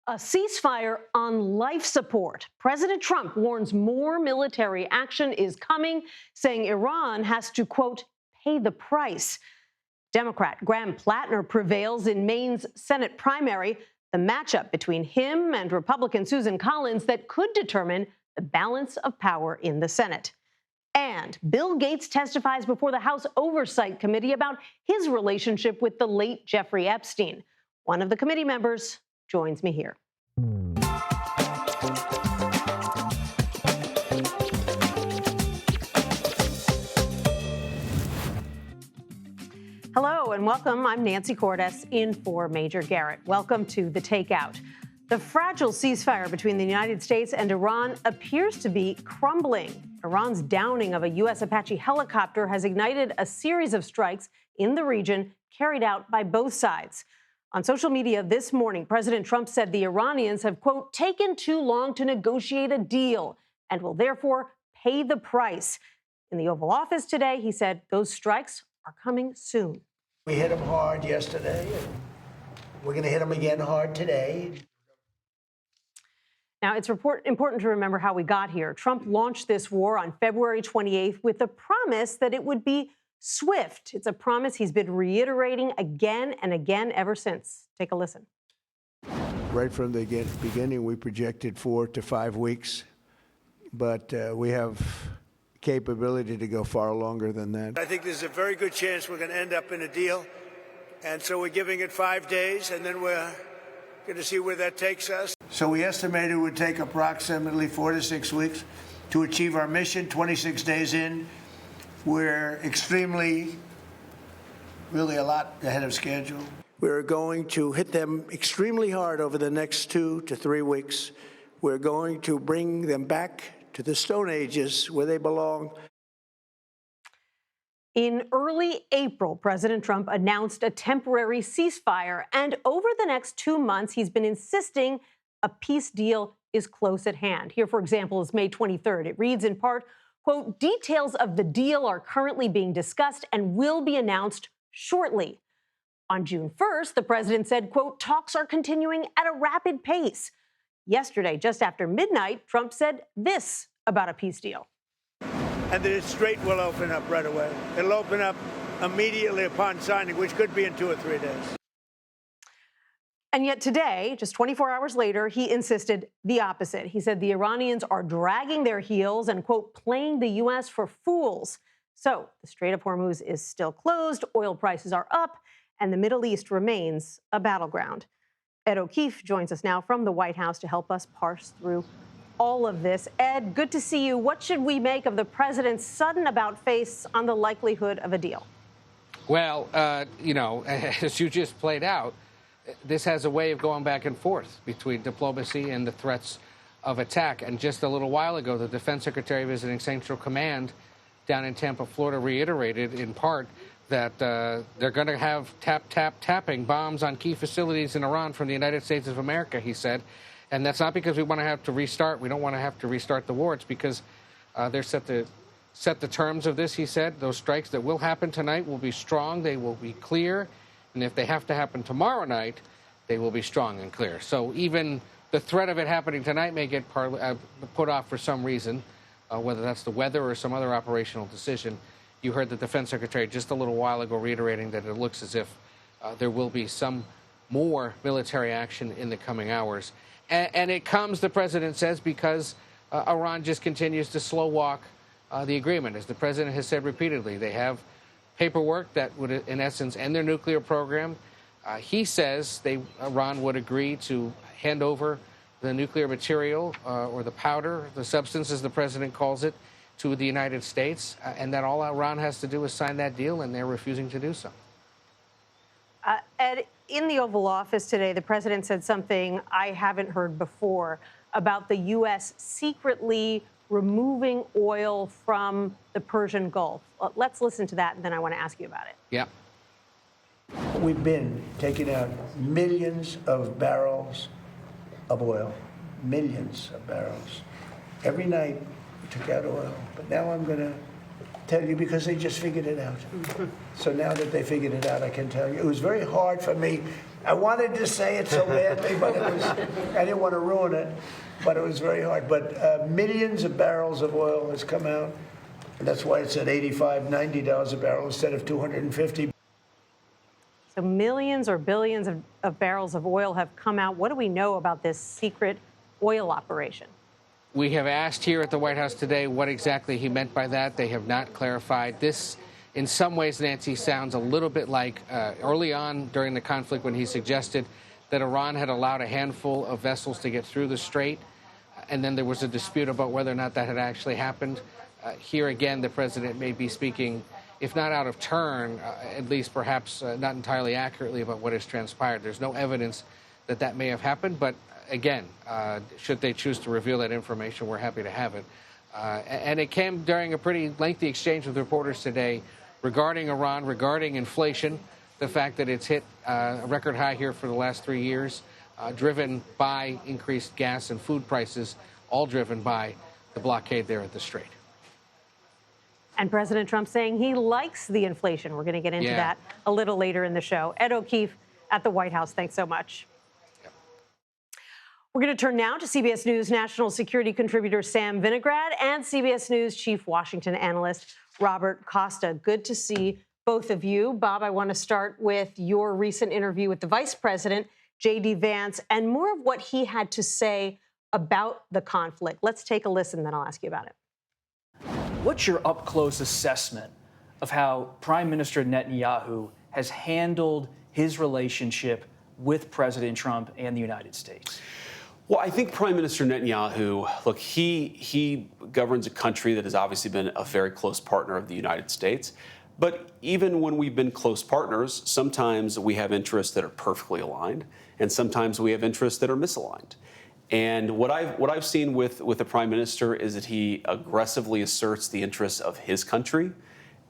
A ceasefire on life support. President Trump warns more military action is coming, saying Iran has to, quote, pay the price. Democrat Graham Plattner prevails in Maine's Senate primary, the matchup between him and Republican Susan Collins that could determine the balance of power in the Senate. And Bill Gates testifies before the House Oversight Committee about his relationship with the late Jeffrey Epstein. One of the committee members joins me here. Hello and welcome. I'm Nancy Cordes in for Major Garrett. Welcome to The Takeout. The fragile ceasefire between the United States and Iran appears to be crumbling. Iran's downing of a U.S. Apache helicopter has ignited a series of strikes in the region carried out by both sides. On social media this morning, President Trump said the Iranians have, quote, taken too long to negotiate a deal and will therefore pay the price. In the Oval Office today, he said those strikes are coming soon. We hit them hard yesterday, and we're going to hit them again hard today. Now, it's important to remember how we got here. Trump launched this war on February 28th with the promise that it would be swift. It's a promise he's been reiterating again and again ever since. Take a listen. Right from the beginning, we projected 4 to 5 weeks, but we have capability to go far longer than that. I think there's a very good chance we're going to end up in a deal, and so we're giving it 5 days, and then we're going to see where that takes us. So we estimated it would take approximately 4 to 6 weeks to achieve our mission. 26 days in, we're really a lot ahead of schedule. We're going to hit them extremely hard over the next 2 to 3 weeks. We're going to bring them back to the Stone Ages where they belong. In early April, President Trump announced a temporary ceasefire, and over the next 2 months, he's been insisting a peace deal is close at hand. Here, for example, is May 23rd. It reads in part, quote, details of the deal are currently being discussed and will be announced shortly. On June 1st, the president said, quote, talks are continuing at a rapid pace. Yesterday, just after midnight, Trump said this about a peace deal. And the Strait will open up right away. It'll open up immediately upon signing, which could be in 2 or 3 days. And yet today, just 24 hours later, he insisted the opposite. He said the Iranians are dragging their heels and, quote, playing the U.S. for fools. So the Strait of Hormuz is still closed, oil prices are up, and the Middle East remains a battleground. Ed O'Keefe joins us now from the White House to help us parse through all of this. Ed, good to see you. What should we make of the president's sudden about-face on the likelihood of a deal? Well, as you just played out, this has a way of going back and forth between diplomacy and the threats of attack. And just a little while ago, the defense secretary visiting Central Command down in Tampa, Florida, reiterated in part that they're going to have tapping bombs on key facilities in Iran from the United States of America, he said. And that's not because we want to have to restart. We don't want to have to restart the war. It's because they're set the terms of this, he said. Those strikes that will happen tonight will be strong. They will be clear. And if they have to happen tomorrow night, they will be strong and clear. So even the threat of it happening tonight may get put off for some reason, whether that's the weather or some other operational decision. You heard the defense secretary just a little while ago reiterating that it looks as if there will be some more military action in the coming hours. And it comes, the president says, because Iran just continues to slow walk the agreement. As the president has said repeatedly, they have paperwork that would, in essence, end their nuclear program. He says Iran would agree to hand over the nuclear material or the powder, the substance, as the president calls it, to the United States, and that all Iran has to do is sign that deal, and they're refusing to do so. Ed, in the Oval Office today, the president said something I haven't heard before about the U.S. secretly removing oil from the Persian Gulf. Let's listen to that, and then I want to ask you about it. Yeah. We've been taking out millions of barrels of oil, millions of barrels. Every night we took out oil, but now I'm going to tell you because they just figured it out. So now that they figured it out, I can tell you. It was very hard for me I wanted to say it so badly, but I didn't want to ruin it, but it was very hard. But millions of barrels of oil has come out, and that's why it's at $85, $90 a barrel instead of $250. So millions or billions of barrels of oil have come out. What do we know about this secret oil operation? We have asked here at the White House today what exactly he meant by that. They have not clarified. This, in some ways, Nancy, sounds a little bit like early on during the conflict when he suggested that Iran had allowed a handful of vessels to get through the strait, and then there was a dispute about whether or not that had actually happened. Here again, the president may be speaking, if not out of turn, at least perhaps not entirely accurately about what has transpired. There's no evidence that that may have happened, but again, should they choose to reveal that information, we're happy to have it. And it came during a pretty lengthy exchange with reporters today regarding Iran, regarding inflation, the fact that it's hit a record high here for the last 3 years, driven by increased gas and food prices, all driven by the blockade there at the strait. And President Trump saying he likes the inflation. We're going to get into that a little later in the show. Ed O'Keefe at the White House, thanks so much. We're going to turn now to CBS News national security contributor Sam Vinograd and CBS News chief Washington analyst Robert Costa. Good to see both of you. Bob, I want to start with your recent interview with the Vice President, J.D. Vance, and more of what he had to say about the conflict. Let's take a listen, then I'll ask you about it. What's your up-close assessment of how Prime Minister Netanyahu has handled his relationship with President Trump and the United States? Well, I think Prime Minister Netanyahu, look, he governs a country that has obviously been a very close partner of the United States. But even when we've been close partners, sometimes we have interests that are perfectly aligned, and sometimes we have interests that are misaligned. And what I've seen with the Prime Minister is that he aggressively asserts the interests of his country.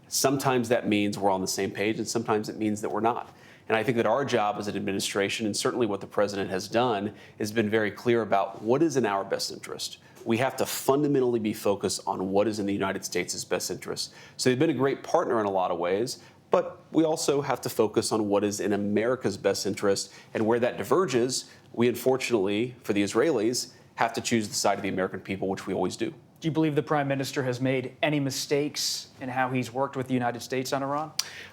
Sometimes that means we're on the same page, and sometimes it means that we're not. And I think that our job as an administration, and certainly what the president has done, has been very clear about what is in our best interest. We have to fundamentally be focused on what is in the United States' best interest. So they've been a great partner in a lot of ways, but we also have to focus on what is in America's best interest. And where that diverges, we unfortunately, for the Israelis, have to choose the side of the American people, which we always do. Do you believe the Prime Minister has made any mistakes in how he's worked with the United States on Iran?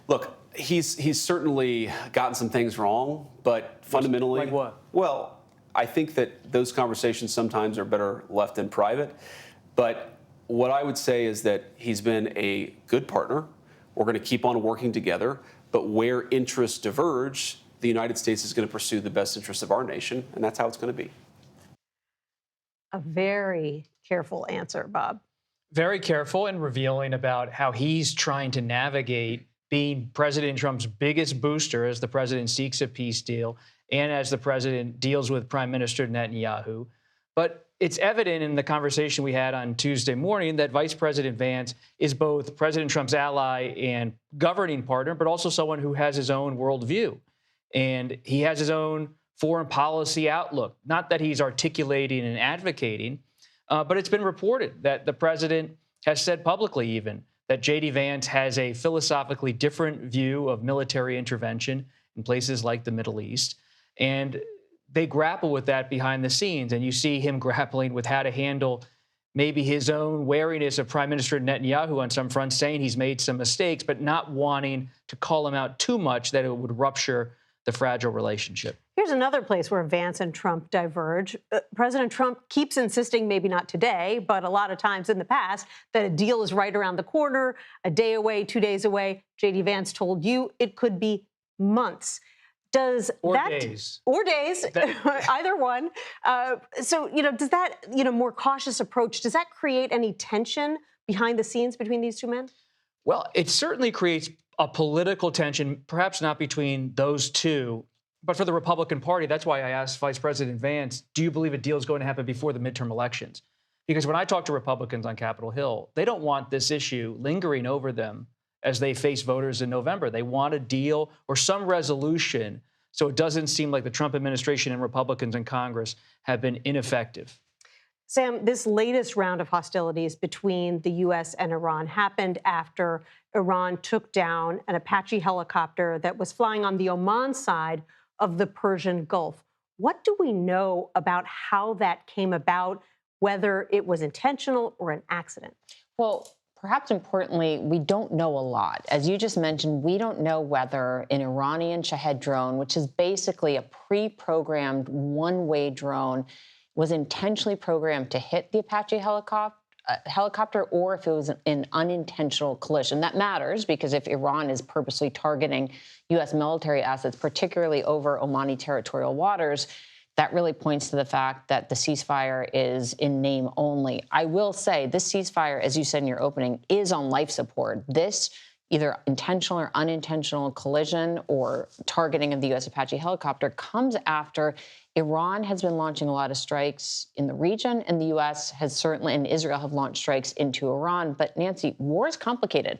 Look, he's certainly gotten some things wrong, but fundamentally... Like what? Well, I think that those conversations sometimes are better left in private. But what I would say is that he's been a good partner. We're going to keep on working together. But where interests diverge, the United States is going to pursue the best interests of our nation, and that's how it's going to be. A very careful answer, Bob. Very careful and revealing about how he's trying to navigate being President Trump's biggest booster as the president seeks a peace deal and as the president deals with Prime Minister Netanyahu. But it's evident in the conversation we had on Tuesday morning that Vice President Vance is both President Trump's ally and governing partner, but also someone who has his own worldview. And he has his own foreign policy outlook. Not that he's articulating and advocating, but it's been reported that the president has said publicly even that J.D. Vance has a philosophically different view of military intervention in places like the Middle East. And they grapple with that behind the scenes. And you see him grappling with how to handle maybe his own wariness of Prime Minister Netanyahu on some fronts, saying he's made some mistakes, but not wanting to call him out too much that it would rupture the fragile relationship. Here's another place where Vance and Trump diverge. President Trump keeps insisting, maybe not today, but a lot of times in the past, that a deal is right around the corner, a day away, 2 days away. J.D. Vance told you it could be months. Days. Either one. So, does that, more cautious approach, does that create any tension behind the scenes between these two men? Well, it certainly creates a political tension, perhaps not between those two, but for the Republican Party. That's why I asked Vice President Vance, do you believe a deal is going to happen before the midterm elections? Because when I talk to Republicans on Capitol Hill, they don't want this issue lingering over them as they face voters in November. They want a deal or some resolution so it doesn't seem like the Trump administration and Republicans in Congress have been ineffective. Sam, this latest round of hostilities between the U.S. and Iran happened after Iran took down an Apache helicopter that was flying on the Oman side of the Persian Gulf. What do we know about how that came about, whether it was intentional or an accident? Well, perhaps importantly, we don't know a lot. As you just mentioned, we don't know whether an Iranian Shahed drone, which is basically a pre-programmed one-way drone, was intentionally programmed to hit the Apache helicopter, or if it was an unintentional collision. That matters because if Iran is purposely targeting U.S. military assets, particularly over Omani territorial waters, that really points to the fact that the ceasefire is in name only. I will say this ceasefire, as you said in your opening, is on life support. This either intentional or unintentional collision or targeting of the U.S. Apache helicopter comes after Iran has been launching a lot of strikes in the region, and the U.S. has certainly, and Israel have launched strikes into Iran. But Nancy, war is complicated.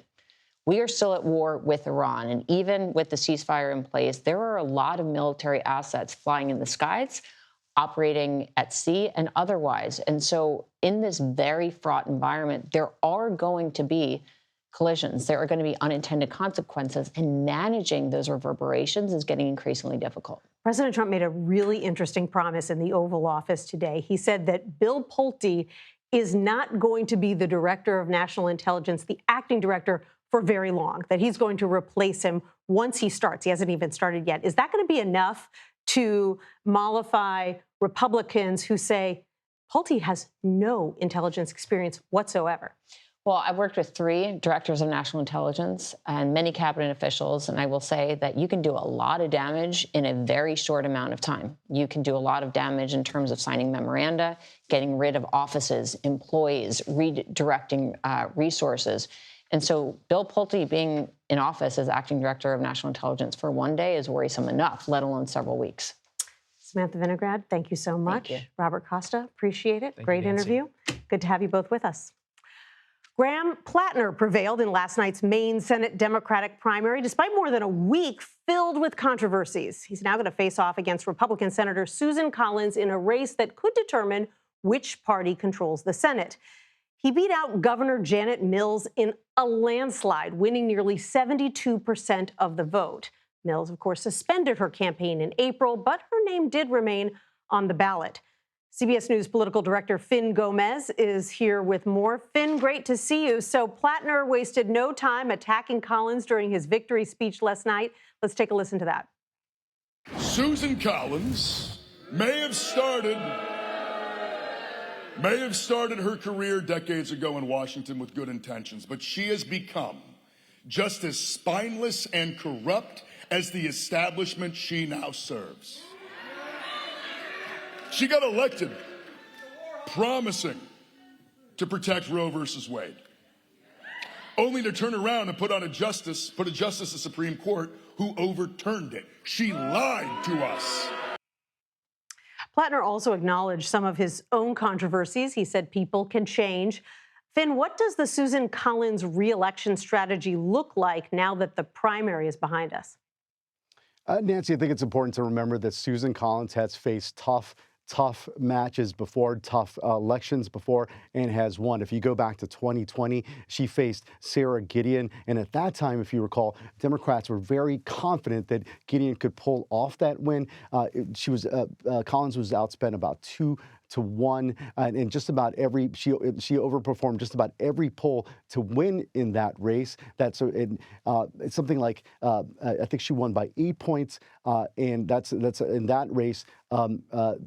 We are still at war with Iran, and even with the ceasefire in place, there are a lot of military assets flying in the skies, operating at sea and otherwise. And so in this very fraught environment, there are going to be collisions. There are going to be unintended consequences, and managing those reverberations is getting increasingly difficult. President Trump made a really interesting promise in the Oval Office today. He said that Bill Pulte is not going to be the director of national intelligence, the acting director, for very long, that he's going to replace him once he starts. He hasn't even started yet. Is that going to be enough to mollify Republicans who say Pulte has no intelligence experience whatsoever? Well, I've worked with 3 directors of national intelligence and many cabinet officials, and I will say that you can do a lot of damage in a very short amount of time. You can do a lot of damage in terms of signing memoranda, getting rid of offices, employees, redirecting resources. And so Bill Pulte being in office as acting director of national intelligence for one day is worrisome enough, let alone several weeks. Samantha Vinograd, thank you so much. Thank you. Robert Costa, appreciate it. Thank Great you, Nancy. interview. Good to have you both with us. Graham Plattner prevailed in last night's Maine Senate Democratic primary, despite more than a week filled with controversies. He's now going to face off against Republican Senator Susan Collins in a race that could determine which party controls the Senate. He beat out Governor Janet Mills in a landslide, winning nearly 72% of the vote. Mills, of course, suspended her campaign in April, but her name did remain on the ballot. CBS News political director Finn Gomez is here with more. Finn, great to see you. So Plattner wasted no time attacking Collins during his victory speech last night. Let's take a listen to that. Susan Collins may have started her career decades ago in Washington with good intentions, but she has become just as spineless and corrupt as the establishment she now serves. She got elected promising to protect Roe versus Wade, only to turn around and put a justice of the Supreme Court who overturned it. She lied to us. Plattner also acknowledged some of his own controversies. He said people can change. Finn, what does the Susan Collins re-election strategy look like now that the primary is behind us? Nancy, I think it's important to remember that Susan Collins has faced tough matches before, tough elections before, and has won. If you go back to 2020, she faced Sarah Gideon. And at that time, if you recall, Democrats were very confident that Gideon could pull off that win. Collins was outspent about 2-1, and just about she overperformed just about every poll to win in that race. It's something like I think she won by 8 points, and that's in that race.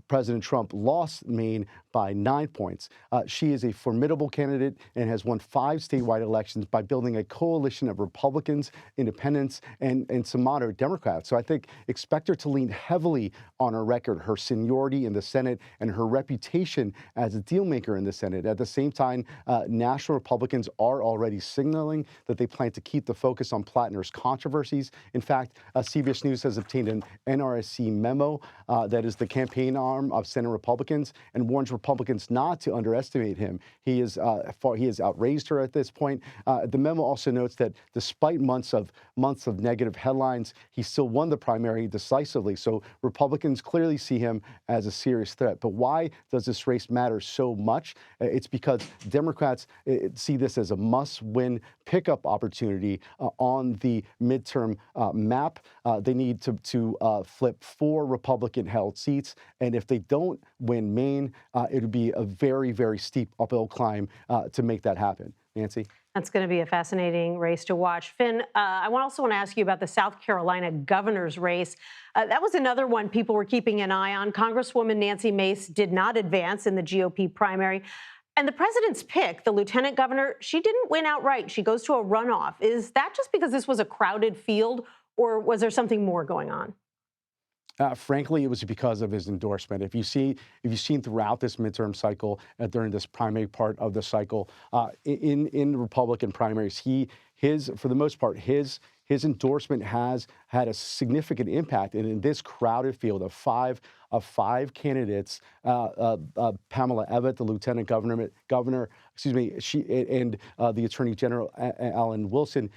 President Trump lost Maine by 9 points. She is a formidable candidate and has won 5 statewide elections by building a coalition of Republicans, independents, and some moderate Democrats. So I think expect her to lean heavily on her record, her seniority in the Senate, and her reputation as a deal maker in the Senate. At the same time, national Republicans are already signaling that they plan to keep the focus on Plattner's controversies. In fact, CBS News has obtained an NRSC memo that is the campaign arm of Senate Republicans and warns Republicans not to underestimate him. He has outraised her at this point. The memo also notes that despite months of negative headlines, he still won the primary decisively. So Republicans clearly see him as a serious threat. But why does this race matter so much? It's because Democrats see this as a must-win pickup opportunity on the midterm map. They need to flip 4 Republican-held seats, and if they don't win Maine, it would be a very, very steep uphill climb to make that happen. Nancy? That's going to be a fascinating race to watch. Finn, I also want to ask you about the South Carolina governor's race. That was another one people were keeping an eye on. Congresswoman Nancy Mace did not advance in the GOP primary. And the president's pick, the lieutenant governor, she didn't win outright. She goes to a runoff. Is that just because this was a crowded field, or was there something more going on? Frankly, it was because of his endorsement. If you've seen throughout this midterm cycle, during this primary part of the cycle, in Republican primaries, for the most part, his endorsement has had a significant impact. And in this crowded field of five candidates, Pamela Abbott, the lieutenant governor, and the attorney general, Alan Wilson,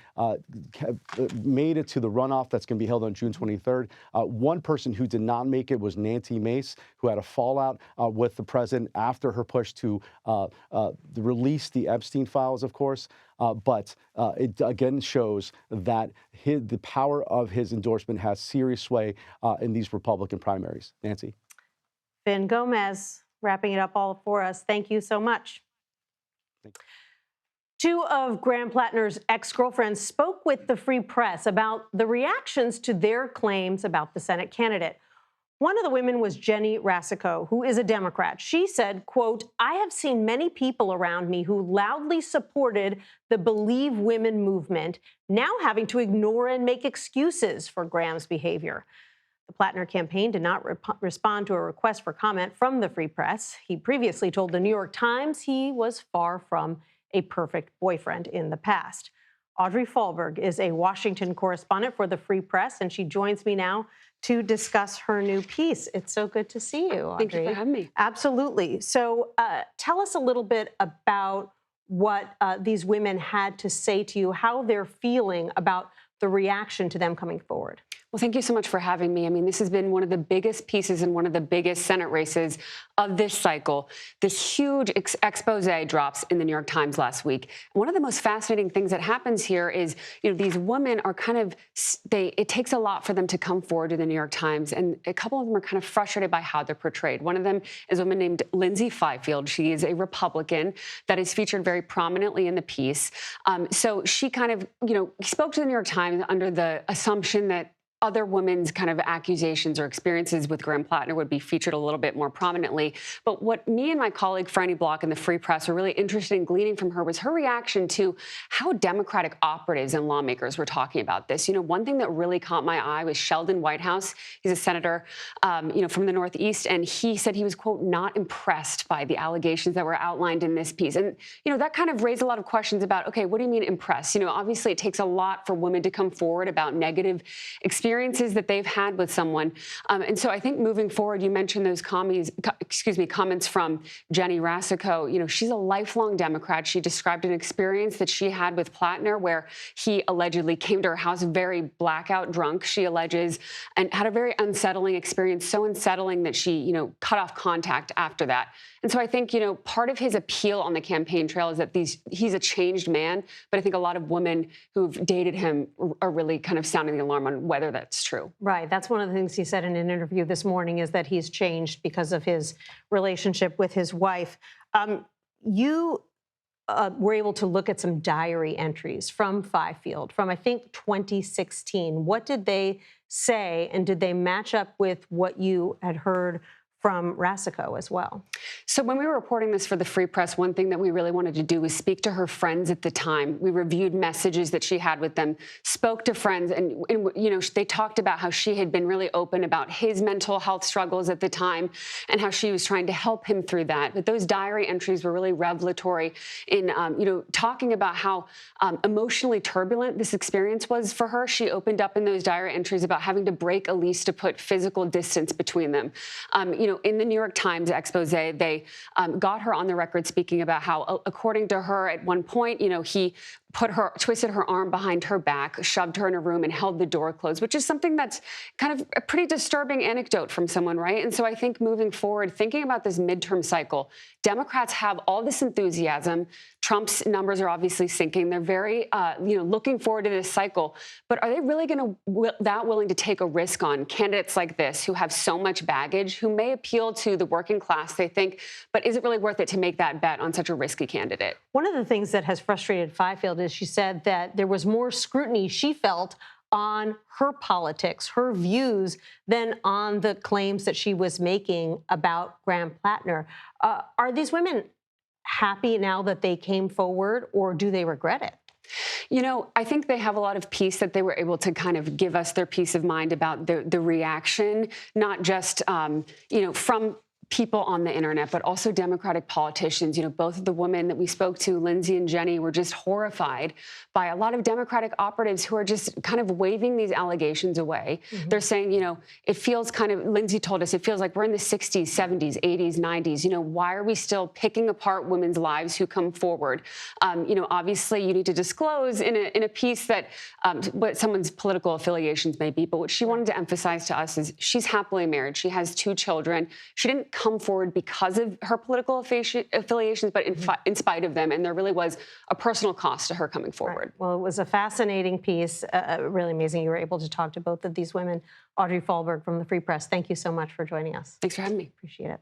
made it to the runoff that's going to be held on June 23rd. One person who did not make it was Nancy Mace, who had a fallout with the president after her push to release the Epstein files, of course. But it again shows that the power of his endorsement has serious sway in these Republican primaries. Nancy? Finn Gomez, wrapping it up all for us. Thank you so much. Two of Graham Plattner's ex-girlfriends spoke with the Free Press about the reactions to their claims about the Senate candidate. One of the women was Jenny Rasico, who is a Democrat. She said, quote, "I have seen many people around me who loudly supported the Believe Women movement, now having to ignore and make excuses for Graham's behavior." The Plattner campaign did not respond to a request for comment from the Free Press. He previously told the New York Times he was far from a perfect boyfriend in the past. Audrey Fahlberg is a Washington correspondent for the Free Press, and she joins me now to discuss her new piece. It's so good to see you, Audrey. Thank you for having me. Absolutely. So tell us a little bit about what these women had to say to you, how they're feeling about the reaction to them coming forward. Well, thank you so much for having me. I mean, this has been one of the biggest pieces in one of the biggest Senate races of this cycle. This huge expose drops in the New York Times last week. And one of the most fascinating things that happens here is, these women are it takes a lot for them to come forward to the New York Times. And a couple of them are kind of frustrated by how they're portrayed. One of them is a woman named Lindsay Fifield. She is a Republican that is featured very prominently in the piece. So she kind of, spoke to the New York Times under the assumption that other women's kind of accusations or experiences with Graham Plattner would be featured a little bit more prominently. But what me and my colleague Franny Block in the Free Press were really interested in gleaning from her was her reaction to how Democratic operatives and lawmakers were talking about this. One thing that really caught my eye was Sheldon Whitehouse. He's a senator, from the Northeast, and he said he was, quote, not impressed by the allegations that were outlined in this piece. And, that kind of raised a lot of questions about, okay, what do you mean impressed? Obviously it takes a lot for women to come forward about negative experiences that they've had with someone. And so I think moving forward, you mentioned those comments from Jenny Rasico. She's a lifelong Democrat. She described an experience that she had with Plattner where he allegedly came to her house very blackout drunk, she alleges, and had a very unsettling experience, so unsettling that she, cut off contact after that. And so I think, part of his appeal on the campaign trail is that he's a changed man. But I think a lot of women who've dated him are really kind of sounding the alarm on whether that's true. Right. That's one of the things he said in an interview this morning, is that he's changed because of his relationship with his wife. You were able to look at some diary entries from Fifield from, I think, 2016. What did they say, and did they match up with what you had heard from Rasico as well? So when we were reporting this for the Free Press, one thing that we really wanted to do was speak to her friends at the time. We reviewed messages that she had with them, spoke to friends, and they talked about how she had been really open about his mental health struggles at the time and how she was trying to help him through that. But those diary entries were really revelatory in, talking about how emotionally turbulent this experience was for her. She opened up in those diary entries about having to break a lease to put physical distance between them. In the New York Times expose, they got her on the record speaking about how, according to her, at one point, he twisted her arm behind her back, shoved her in a room and held the door closed, which is something that's kind of a pretty disturbing anecdote from someone, right? And so I think moving forward, thinking about this midterm cycle, Democrats have all this enthusiasm. Trump's numbers are obviously sinking. They're very, looking forward to this cycle. But are they really that willing to take a risk on candidates like this who have so much baggage, who may appeal to the working class, they think, but is it really worth it to make that bet on such a risky candidate? One of the things that has frustrated Fifield is she said that there was more scrutiny she felt on her politics, her views, than on the claims that she was making about Graham Plattner. Are these women happy now that they came forward, or do they regret it? You know, I think they have a lot of peace that they were able to kind of give us their peace of mind about the reaction, not just, from people on the internet, but also Democratic politicians. You know, both of the women that we spoke to, Lindsay and Jenny, were just horrified by a lot of Democratic operatives who are just kind of waving these allegations away. Mm-hmm. They're saying, it feels kind of, Lindsay told us, it feels like we're in the 60s, 70s, 80s, 90s. Why are we still picking apart women's lives who come forward? Obviously you need to disclose in a piece that what someone's political affiliations may be, but what she wanted to emphasize to us is she's happily married. She has 2 children. She didn't come forward because of her political affiliations, but in spite of them. And there really was a personal cost to her coming forward. Right. Well, it was a fascinating piece, really amazing. You were able to talk to both of these women. Audrey Fahlberg from the Free Press, thank you so much for joining us. Thanks for having me. Appreciate it.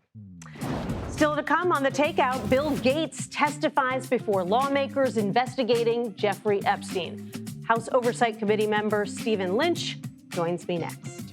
Still to come on the Takeout, Bill Gates testifies before lawmakers investigating Jeffrey Epstein. House Oversight Committee member Stephen Lynch joins me next.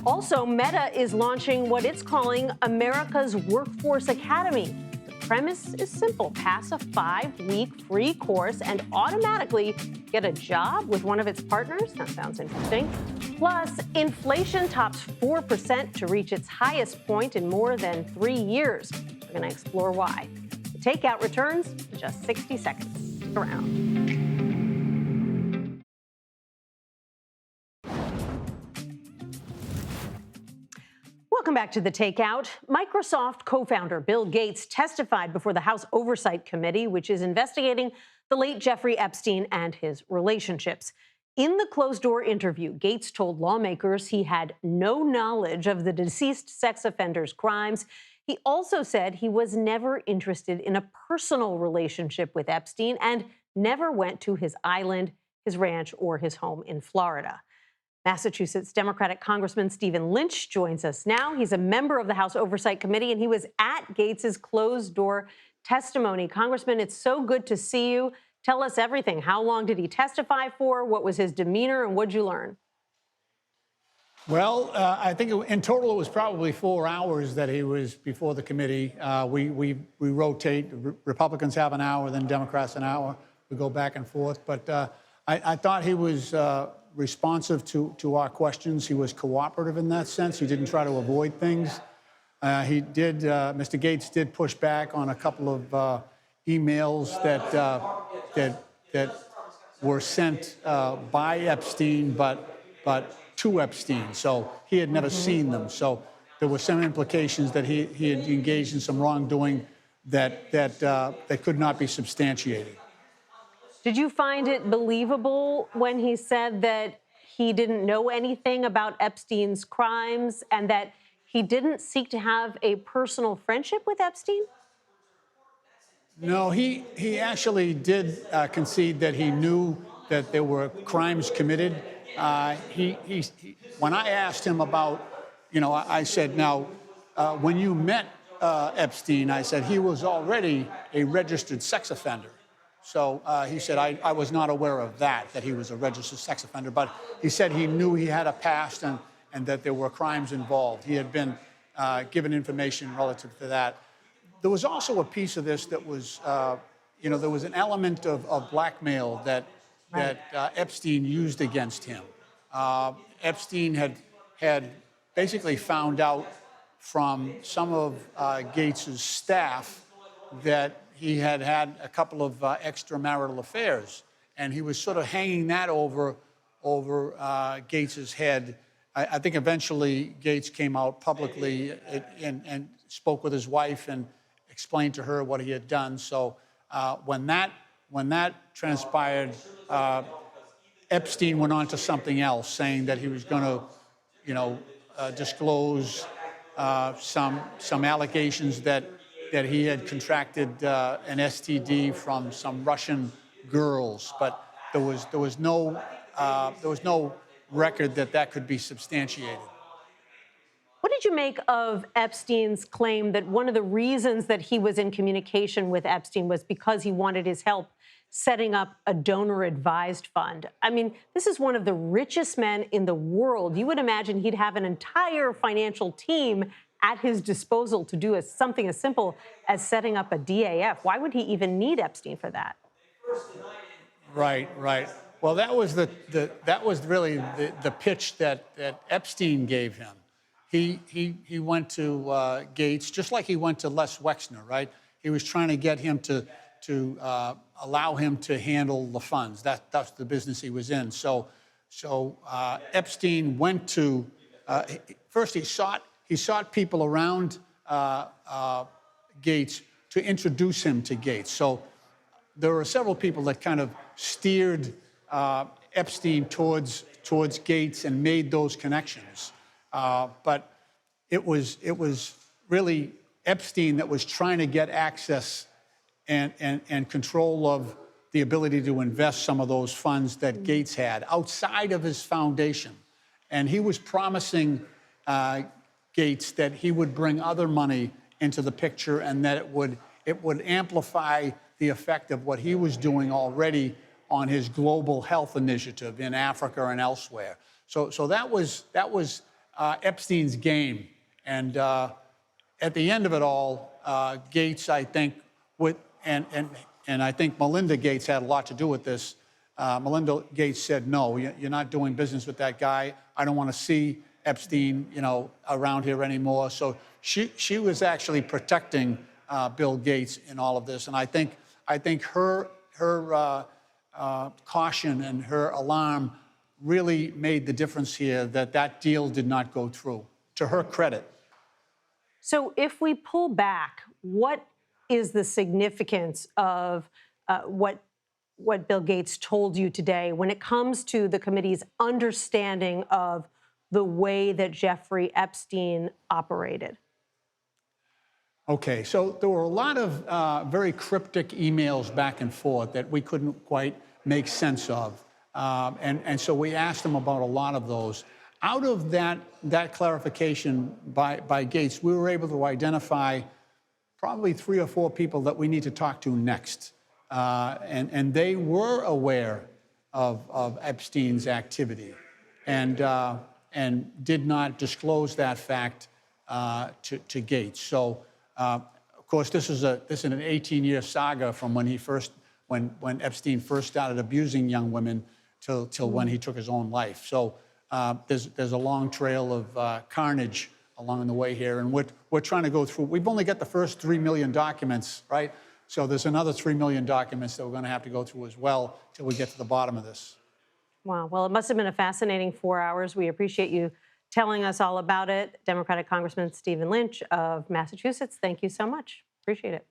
Also, Meta is launching what it's calling America's Workforce Academy. The premise is simple. Pass a 5-week free course and automatically get a job with one of its partners. That sounds interesting. Plus, inflation tops 4% to reach its highest point in more than 3 years. We're going to explore why. The Takeout returns in just 60 seconds. Stick around. Welcome back to The Takeout. Microsoft co-founder Bill Gates testified before the House Oversight Committee, which is investigating the late Jeffrey Epstein and his relationships. In the closed-door interview, Gates told lawmakers he had no knowledge of the deceased sex offender's crimes. He also said he was never interested in a personal relationship with Epstein and never went to his island, his ranch, or his home in Florida. Massachusetts Democratic Congressman Stephen Lynch joins us now. He's a member of the House Oversight Committee, and he was at Gates's closed-door testimony. Congressman, it's so good to see you. Tell us everything. How long did he testify for? What was his demeanor, and what'd you learn? Well, I think in total it was probably 4 hours that he was before the committee. We rotate. Republicans have an hour, then Democrats an hour. We go back and forth. But I thought he was responsive to our questions. He was cooperative in that sense. He didn't try to avoid things. Mr. Gates did push back on a couple of emails that were sent by Epstein, but to Epstein. So he had never seen them. So there were some implications that he had engaged in some wrongdoing that could not be substantiated. Did you find it believable when he said that he didn't know anything about Epstein's crimes and that he didn't seek to have a personal friendship with Epstein? No, he actually did concede that he knew that there were crimes committed. When I asked him about, I said, now, when you met Epstein, I said he was already a registered sex offender. So he said, I was not aware of that he was a registered sex offender. But he said he knew he had a past and that there were crimes involved. He had been given information relative to that. There was also a piece of this that was, there was an element of blackmail that Epstein used against him. Epstein had basically found out from some of Gates's staff that he had a couple of extramarital affairs, and he was sort of hanging that over Gates's head. I think eventually Gates came out publicly and spoke with his wife and explained to her what he had done. So When that transpired, Epstein went on to something else, saying that he was going to, disclose some allegations that he had contracted an STD from some Russian girls, but there was no record that could be substantiated. What did you make of Epstein's claim that one of the reasons that he was in communication with Epstein was because he wanted his help setting up a donor-advised fund? I mean, this is one of the richest men in the world. You would imagine he'd have an entire financial team at his disposal to do something as simple as setting up a DAF. Why would he even need Epstein for that? Right. Well, that was really the pitch that Epstein gave him. He went to Gates, just like he went to Les Wexner, right? He was trying to get him to allow him to handle the funds. That's the business he was in. So Epstein went to first he sought people around Gates to introduce him to Gates. So there were several people that kind of steered Epstein towards Gates and made those connections. But it was really Epstein that was trying to get access and control of the ability to invest some of those funds that Gates had outside of his foundation. And he was promising Gates that he would bring other money into the picture and that it would amplify the effect of what he was doing already on his global health initiative in Africa and elsewhere. So that was Epstein's game. And at the end of it all, Gates, I think, and I think Melinda Gates had a lot to do with this. Melinda Gates said, no, you're not doing business with that guy. I don't want to see Epstein, around here anymore. So she was actually protecting Bill Gates in all of this. And I think her caution and her alarm really made the difference here that deal did not go through, to her credit. So if we pull back, what is the significance of what Bill Gates told you today when it comes to the committee's understanding of the way that Jeffrey Epstein operated? Okay, so there were a lot of very cryptic emails back and forth that we couldn't quite make sense of. And so we asked him about a lot of those. Out of that clarification by Gates, we were able to identify probably 3 or 4 people that we need to talk to next. And they were aware of Epstein's activity and did not disclose that fact to Gates. So, of course, this is an 18-year saga from when Epstein first started abusing young women till when he took his own life. So there's a long trail of carnage along the way here, and we're trying to go through. We've only got the first 3 million documents, right? So there's another 3 million documents that we're going to have to go through as well till we get to the bottom of this. Wow. Well, it must have been a fascinating 4 hours. We appreciate you telling us all about it. Democratic Congressman Stephen Lynch of Massachusetts, thank you so much. Appreciate it.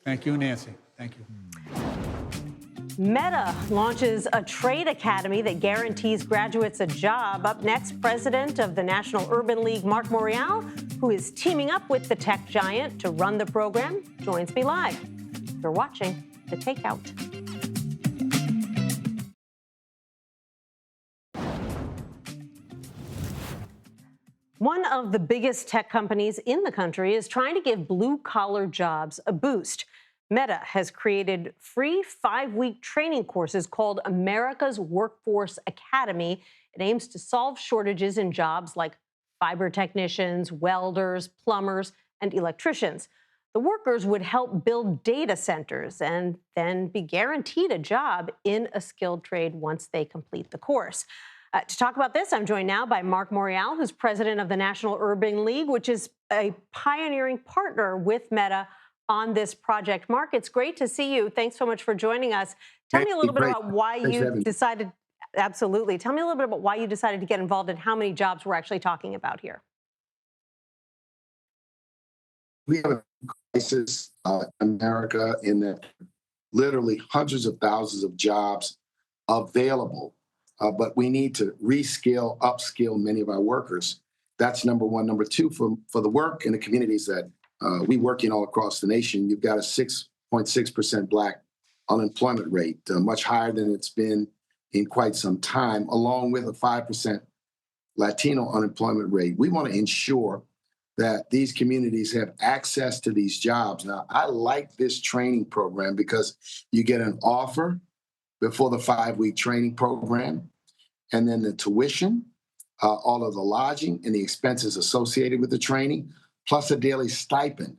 Thank you, Nancy. Thank you. Meta launches a trade academy that guarantees graduates a job. Up next, president of the National Urban League, Mark Morial, who is teaming up with the tech giant to run the program, joins me live. You're watching The Takeout. One of the biggest tech companies in the country is trying to give blue-collar jobs a boost. Meta has created free 5-week training courses called America's Workforce Academy. It aims to solve shortages in jobs like fiber technicians, welders, plumbers, and electricians. The workers would help build data centers and then be guaranteed a job in a skilled trade once they complete the course. To talk about this, I'm joined now by Mark Morial, who's president of the National Urban League, which is a pioneering partner with Meta on this project. Mark, it's great to see you. Thanks so much for joining us. Tell me a little bit about why you decided, absolutely. Tell me a little bit about why you decided to get involved and how many jobs we're actually talking about here. We have a crisis in America in that literally hundreds of thousands of jobs available, but we need to reskill, upskill many of our workers. That's number one. Number two, for the work in the communities that we work in all across the nation, you've got a 6.6% Black unemployment rate, much higher than it's been in quite some time, along with a 5% Latino unemployment rate. We want to ensure that these communities have access to these jobs. Now, I like this training program because you get an offer before the 5-week training program, and then the tuition, all of the lodging and the expenses associated with the training, plus a daily stipend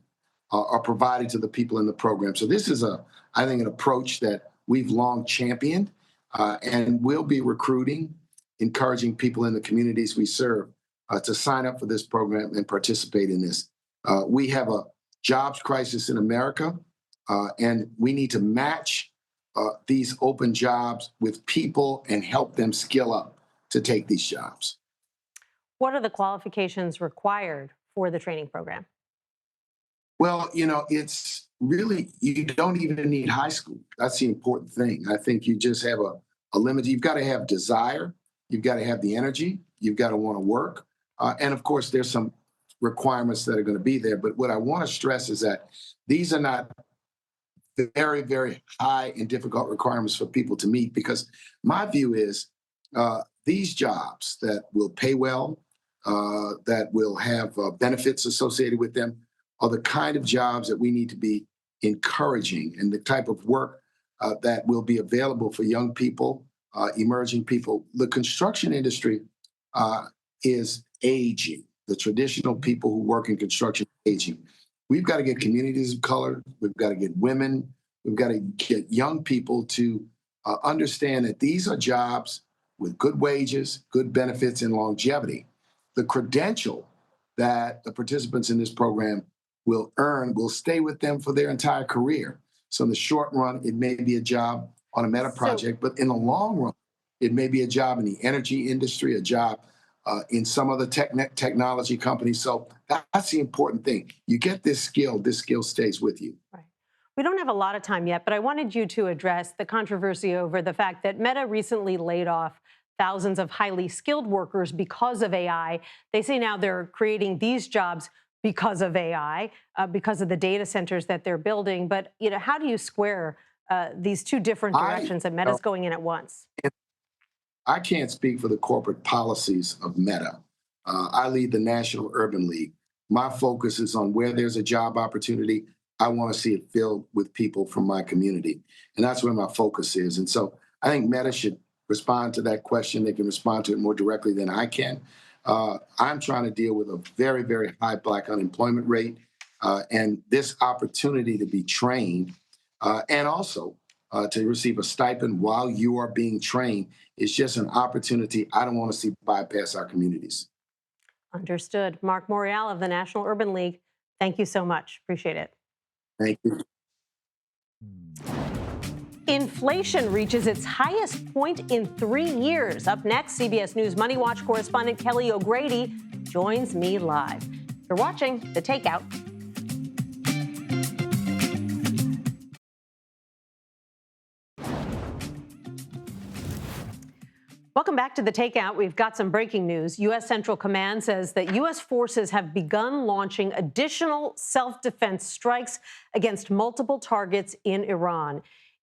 are provided to the people in the program. So this is, I think, an approach that we've long championed, and we'll be recruiting, encouraging people in the communities we serve to sign up for this program and participate in this. We have a jobs crisis in America, and we need to match these open jobs with people and help them skill up to take these jobs. What are the qualifications required for the training program? Well, it's really, you don't even need high school. That's the important thing. I think you just have a limit. You've got to have desire. You've got to have the energy. You've got to want to work. And of course, there's some requirements that are going to be there. But what I want to stress is that these are not very, very high and difficult requirements for people to meet, because my view is these jobs that will pay well, that will have benefits associated with them, are the kind of jobs that we need to be encouraging, and the type of work that will be available for young people, emerging people. The construction industry is aging. The traditional people who work in construction are aging. We've got to get communities of color. We've got to get women. We've got to get young people to understand that these are jobs with good wages, good benefits, and longevity. The credential that the participants in this program will earn will stay with them for their entire career. So in the short run, it may be a job on a meta project, but in the long run, it may be a job in the energy industry, a job in some other technology companies. So that's the important thing. You get this skill stays with you. Right. We don't have a lot of time yet, but I wanted you to address the controversy over the fact that Meta recently laid off thousands of highly skilled workers because of AI. They say now they're creating these jobs because of AI, because of the data centers that they're building. But how do you square these two different directions that Meta's going in at once? I can't speak for the corporate policies of Meta. I lead the National Urban League. My focus is on where there's a job opportunity. I want to see it filled with people from my community. And that's where my focus is. And so I think Meta should respond to that question. They can respond to it more directly than I can. I'm trying to deal with a very, very high Black unemployment rate, and this opportunity to be trained and also to receive a stipend while you are being trained is just an opportunity I don't want to see bypass our communities. Understood. Mark Morial of the National Urban League, thank you so much. Appreciate it. Thank you. Inflation reaches its highest point in 3 years. Up next, CBS News Money Watch correspondent Kelly O'Grady joins me live. You're watching The Takeout. Welcome back to The Takeout. We've got some breaking news. U.S. Central Command says that U.S. forces have begun launching additional self-defense strikes against multiple targets in Iran.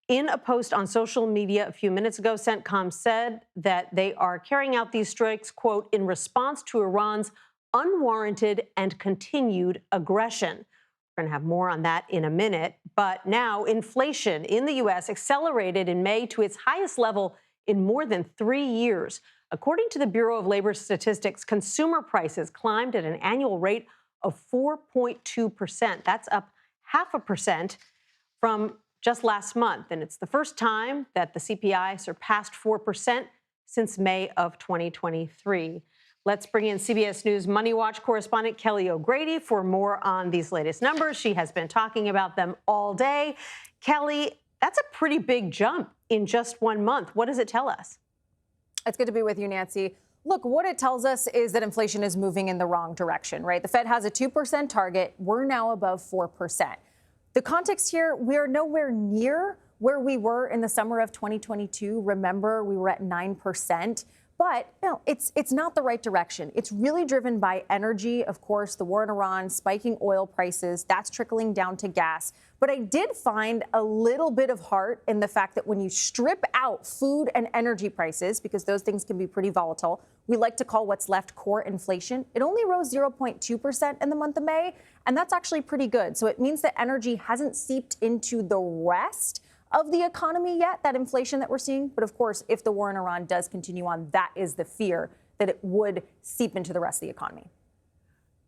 In a post on social media a few minutes ago, CENTCOM said that they are carrying out these strikes, quote, in response to Iran's unwarranted and continued aggression. We're going to have more on that in a minute. But now inflation in the U.S. accelerated in May to its highest level in more than 3 years. According to the Bureau of Labor Statistics, consumer prices climbed at an annual rate of 4.2%. That's up 0.5% from just last month. And it's the first time that the CPI surpassed 4% since May of 2023. Let's bring in CBS News Money Watch correspondent Kelly O'Grady for more on these latest numbers. She has been talking about them all day. Kelly, that's a pretty big jump in just 1 month. What does it tell us? It's good to be with you, Nancy. Look, what it tells us is that inflation is moving in the wrong direction, right? The Fed has a 2% target. We're now above 4%. The context here, we're nowhere near where we were in the summer of 2022. Remember, we were at 9%. But it's not the right direction. It's really driven by energy, of course, the war in Iran, spiking oil prices. That's trickling down to gas. But I did find a little bit of heart in the fact that when you strip out food and energy prices, because those things can be pretty volatile, we like to call what's left core inflation. It only rose 0.2% in the month of May, and that's actually pretty good. So it means that energy hasn't seeped into the rest of the economy yet, that inflation that we're seeing. But of course, if the war in Iran does continue on, that is the fear that it would seep into the rest of the economy.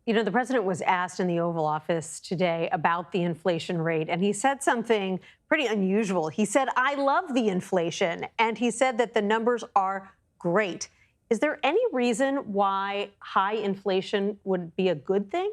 You know, the president was asked in the Oval Office today about the inflation rate, and he said something pretty unusual. He said, "I love the inflation," and he said that the numbers are great. Is there any reason why high inflation would be a good thing?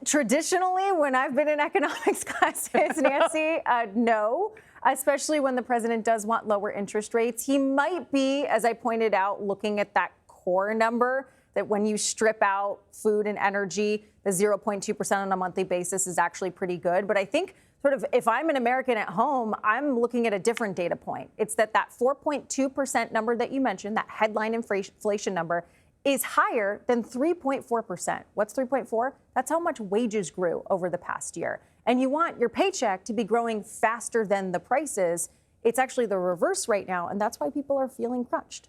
Traditionally, when I've been in economics classes, Nancy, no, especially when the president does want lower interest rates. He might be, as I pointed out, looking at that core number, that when you strip out food and energy, the 0.2% on a monthly basis is actually pretty good. But I think sort of if I'm an American at home, I'm looking at a different data point. It's that 4.2% number that you mentioned, that headline inflation number, is higher than 3.4%. What's 3.4? That's how much wages grew over the past year. And you want your paycheck to be growing faster than the prices. It's actually the reverse right now, and that's why people are feeling crunched.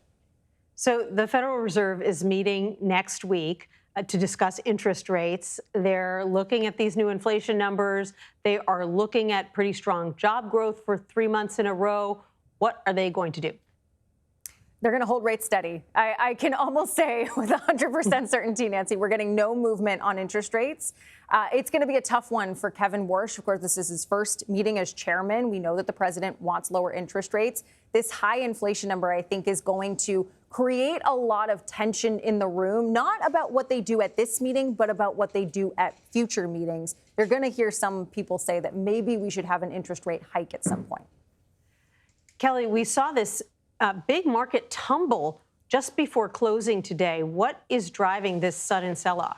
So the Federal Reserve is meeting next week to discuss interest rates. They're looking at these new inflation numbers. They are looking at pretty strong job growth for 3 months in a row. What are they going to do? They're going to hold rates steady. I can almost say with 100% certainty, Nancy, we're getting no movement on interest rates. It's going to be a tough one for Kevin Warsh. Of course, this is his first meeting as chairman. We know that the president wants lower interest rates. This high inflation number, I think, is going to create a lot of tension in the room, not about what they do at this meeting, but about what they do at future meetings. You're going to hear some people say that maybe we should have an interest rate hike at some point. Kelly, we saw this big market tumble just before closing today. What is driving this sudden sell-off?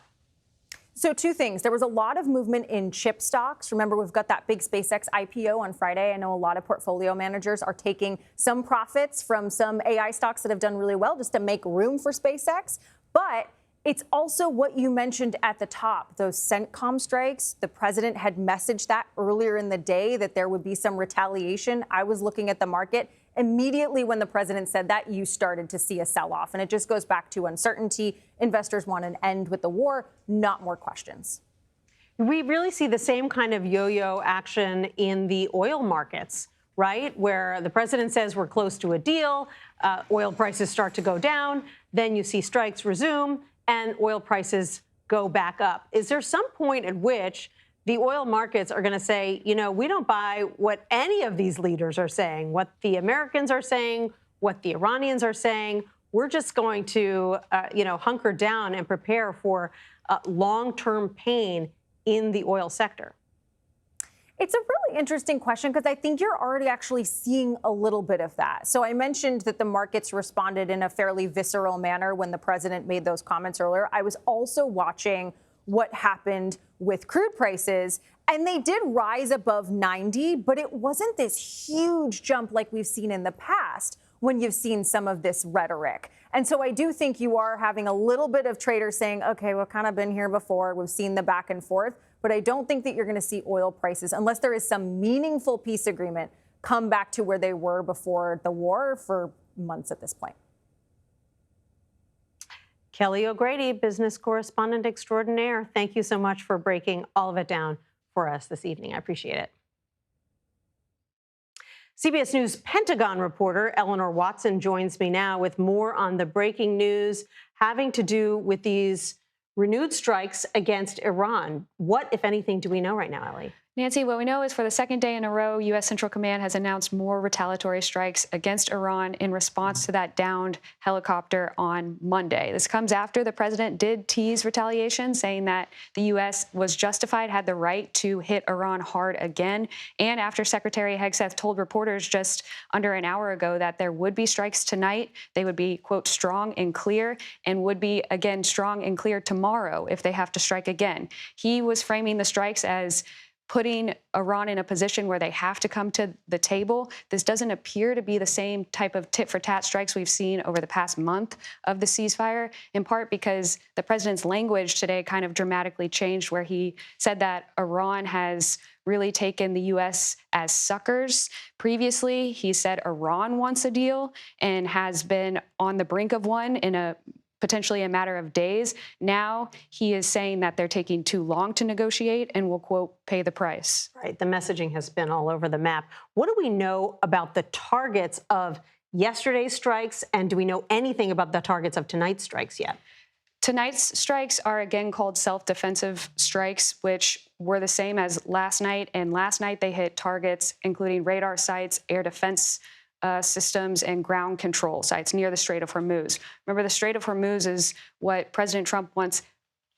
So two things. There was a lot of movement in chip stocks. Remember, we've got that big SpaceX IPO on Friday. I know a lot of portfolio managers are taking some profits from some AI stocks that have done really well just to make room for SpaceX. But it's also what you mentioned at the top, those CENTCOM strikes. The president had messaged that earlier in the day that there would be some retaliation. I was looking at the market. Immediately when the president said that, you started to see a sell-off. And it just goes back to uncertainty. Investors want an end with the war, not more questions. We really see the same kind of yo-yo action in the oil markets, right? Where the president says we're close to a deal, oil prices start to go down, then you see strikes resume, and oil prices go back up. Is there some point at which the oil markets are going to say, you know, we don't buy what any of these leaders are saying, what the Americans are saying, what the Iranians are saying? We're just going to, hunker down and prepare for long-term pain in the oil sector? It's a really interesting question because I think you're already actually seeing a little bit of that. So I mentioned that the markets responded in a fairly visceral manner when the president made those comments earlier. I was also watching what happened with crude prices, and they did rise above 90, but it wasn't this huge jump like we've seen in the past when you've seen some of this rhetoric. And so I do think you are having a little bit of traders saying, okay, we've kind of been here before. We've seen the back and forth, but I don't think that you're going to see oil prices, unless there is some meaningful peace agreement, come back to where they were before the war for months at this point. Kelly O'Grady, business correspondent extraordinaire. Thank you so much for breaking all of it down for us this evening. I appreciate it. CBS News Pentagon reporter Eleanor Watson joins me now with more on the breaking news having to do with these renewed strikes against Iran. What, if anything, do we know right now, Ellie? Nancy, what we know is for the second day in a row, U.S. Central Command has announced more retaliatory strikes against Iran in response to that downed helicopter on Monday. This comes after the president did tease retaliation, saying that the U.S. was justified, had the right to hit Iran hard again, and after Secretary Hegseth told reporters just under an hour ago that there would be strikes tonight. They would be, quote, strong and clear, and would be, again, strong and clear tomorrow if they have to strike again. He was framing the strikes as putting Iran in a position where they have to come to the table. This doesn't appear to be the same type of tit-for-tat strikes we've seen over the past month of the ceasefire, in part because the president's language today kind of dramatically changed, where he said that Iran has really taken the U.S. as suckers. Previously, he said Iran wants a deal and has been on the brink of one in potentially a matter of days. Now he is saying that they're taking too long to negotiate and will, quote, pay the price. Right. The messaging has been all over the map. What do we know about the targets of yesterday's strikes? And do we know anything about the targets of tonight's strikes yet? Tonight's strikes are again called self-defensive strikes, which were the same as last night. And last night they hit targets including radar sites, air defense systems, and ground control sites near the Strait of Hormuz. Remember, the Strait of Hormuz is what President Trump wants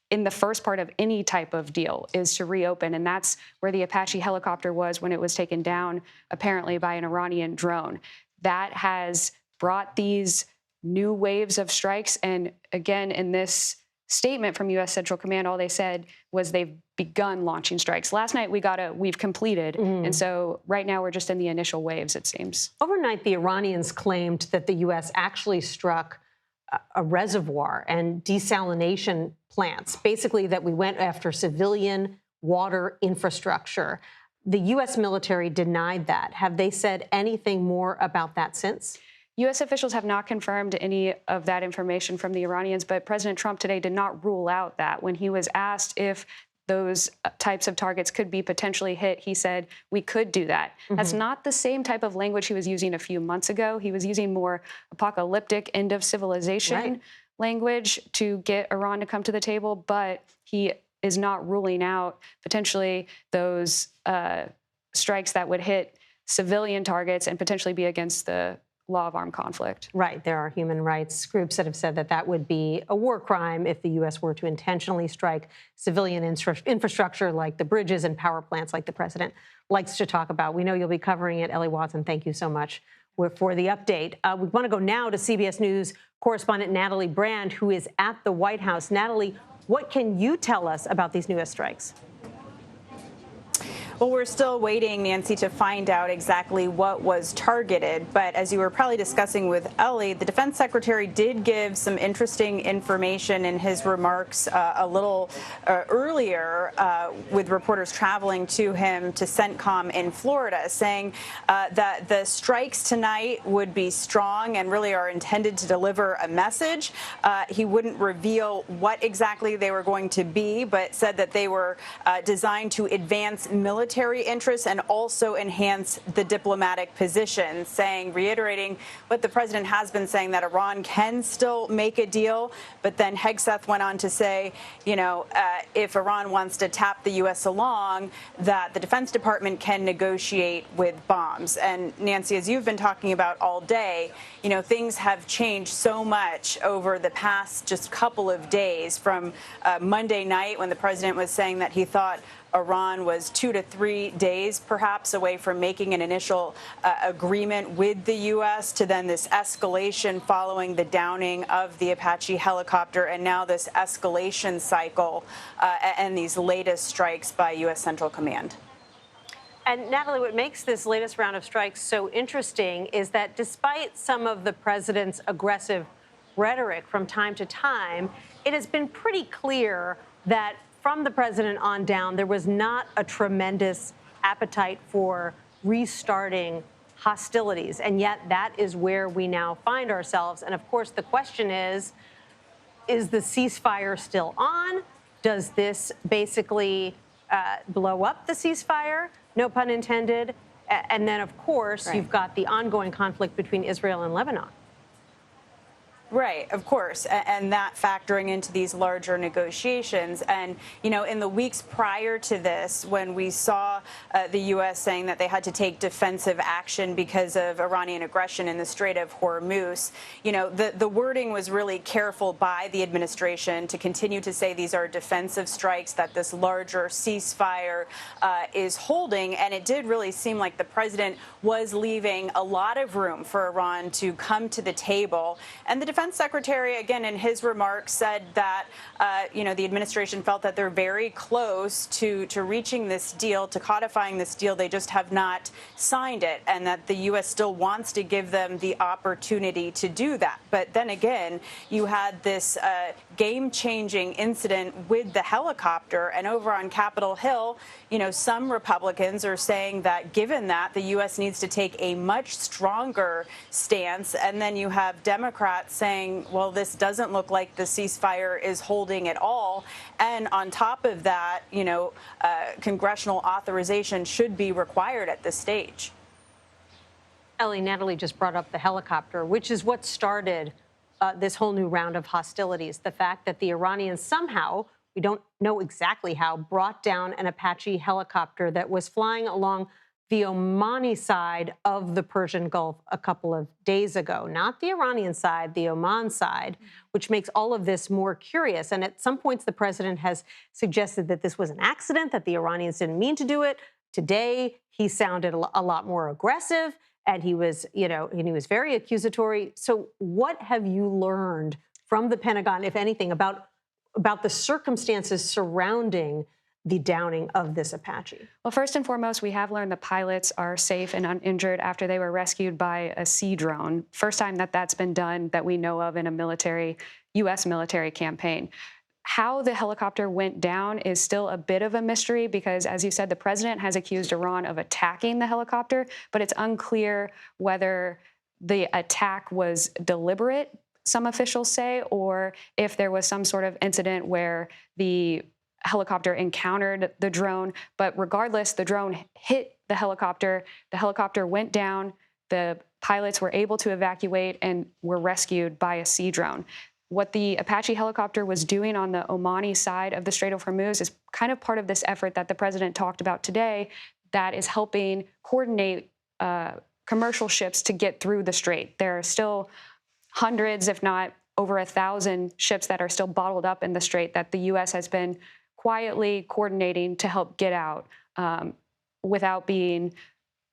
in the first part of any type of deal, is to reopen. And that's where the Apache helicopter was when it was taken down, apparently by an Iranian drone. That has brought these new waves of strikes. And again, in this statement from U.S. Central Command, all they said was they've begun launching strikes. Last night, we've completed. And so right now, we're just in the initial waves, it seems. Overnight, the Iranians claimed that the U.S. actually struck a reservoir and desalination plants, basically that we went after civilian water infrastructure. The U.S. military denied that. Have they said anything more about that since? U.S. officials have not confirmed any of that information from the Iranians, but President Trump today did not rule out that. When he was asked if those types of targets could be potentially hit, he said, we could do that. That's not the same type of language he was using a few months ago. He was using more apocalyptic, end of civilization language to get Iran to come to the table, but he is not ruling out potentially those strikes that would hit civilian targets and potentially be against the law of armed conflict. Right. There are human rights groups that have said that that would be a war crime if the U.S. were to intentionally strike civilian infrastructure like the bridges and power plants like the president likes to talk about. We know you'll be covering it. Ellie Watson, thank you so much for the update. We want to go now to CBS News correspondent Natalie Brand, who is at the White House. Natalie, what can you tell us about these newest strikes? Well, we're still waiting, Nancy, to find out exactly what was targeted. But as you were probably discussing with Ellie, the defense secretary did give some interesting information in his remarks a little earlier with reporters traveling to him to CENTCOM in Florida, saying that the strikes tonight would be strong and really are intended to deliver a message. He wouldn't reveal what exactly they were going to be, but said that they were designed to advance military interests and also enhance the diplomatic position, reiterating what the president has been saying, that Iran can still make a deal. But then Hegseth went on to say, if Iran wants to tap the U.S. along, that the Defense Department can negotiate with bombs. And Nancy, as you've been talking about all day, things have changed so much over the past just couple of days, from Monday night when the president was saying that he thought Iran was 2 to 3 days perhaps away from making an initial agreement with the U.S., to then this escalation following the downing of the Apache helicopter, and now this escalation cycle and these latest strikes by U.S. Central Command. And Natalie, what makes this latest round of strikes so interesting is that despite some of the president's aggressive rhetoric from time to time, it has been pretty clear that from the president on down, there was not a tremendous appetite for restarting hostilities. And yet that is where we now find ourselves. And of course, the question is the ceasefire still on? Does this basically blow up the ceasefire? No pun intended. And then, of course, you've got the ongoing conflict between Israel and Lebanon. Right, of course, and that factoring into these larger negotiations. And, in the weeks prior to this, when we saw the U.S. saying that they had to take defensive action because of Iranian aggression in the Strait of Hormuz, the wording was really careful by the administration to continue to say these are defensive strikes, that this larger ceasefire is holding. And it did really seem like the president was leaving a lot of room for Iran to come to the table. And the defense defense secretary, again, in his remarks said that, the administration felt that they're very close to reaching this deal, to codifying this deal. They just have not signed it, and that the U.S. still wants to give them the opportunity to do that. But then again, you had this game-changing incident with the helicopter, and over on Capitol Hill, some Republicans are saying that given that, the U.S. needs to take a much stronger stance. And then you have Democrats saying, well, this doesn't look like the ceasefire is holding at all. And on top of that, congressional authorization should be required at this stage. Ellie, Natalie just brought up the helicopter, which is what started this whole new round of hostilities. The fact that the Iranians somehow, we don't know exactly how, brought down an Apache helicopter that was flying along the Omani side of the Persian Gulf a couple of days ago. Not the Iranian side, the Oman side, which makes all of this more curious. And at some points, the president has suggested that this was an accident, that the Iranians didn't mean to do it. Today, he sounded a lot more aggressive, and he was very accusatory. So what have you learned from the Pentagon, if anything, about the circumstances surrounding the downing of this Apache? Well, first and foremost, we have learned the pilots are safe and uninjured after they were rescued by a sea drone. First time that that's been done that we know of in a U.S. military campaign. How the helicopter went down is still a bit of a mystery because, as you said, the president has accused Iran of attacking the helicopter, but it's unclear whether the attack was deliberate, some officials say, or if there was some sort of incident where the helicopter encountered the drone. But regardless, the drone hit the helicopter went down, the pilots were able to evacuate and were rescued by a sea drone. What the Apache helicopter was doing on the Omani side of the Strait of Hormuz is kind of part of this effort that the president talked about today that is helping coordinate commercial ships to get through the strait. There are still hundreds, if not over 1,000 ships that are still bottled up in the strait that the U.S. has been quietly coordinating to help get out without being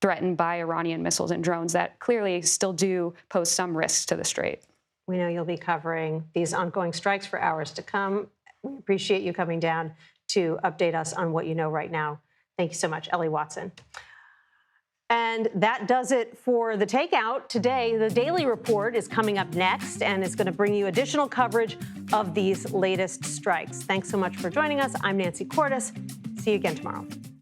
threatened by Iranian missiles and drones that clearly still do pose some risks to the strait. We know you'll be covering these ongoing strikes for hours to come. We appreciate you coming down to update us on what you know right now. Thank you so much, Ellie Watson. And that does it for the Takeout today. The Daily Report is coming up next, and it's going to bring you additional coverage of these latest strikes. Thanks so much for joining us. I'm Nancy Cordes. See you again tomorrow.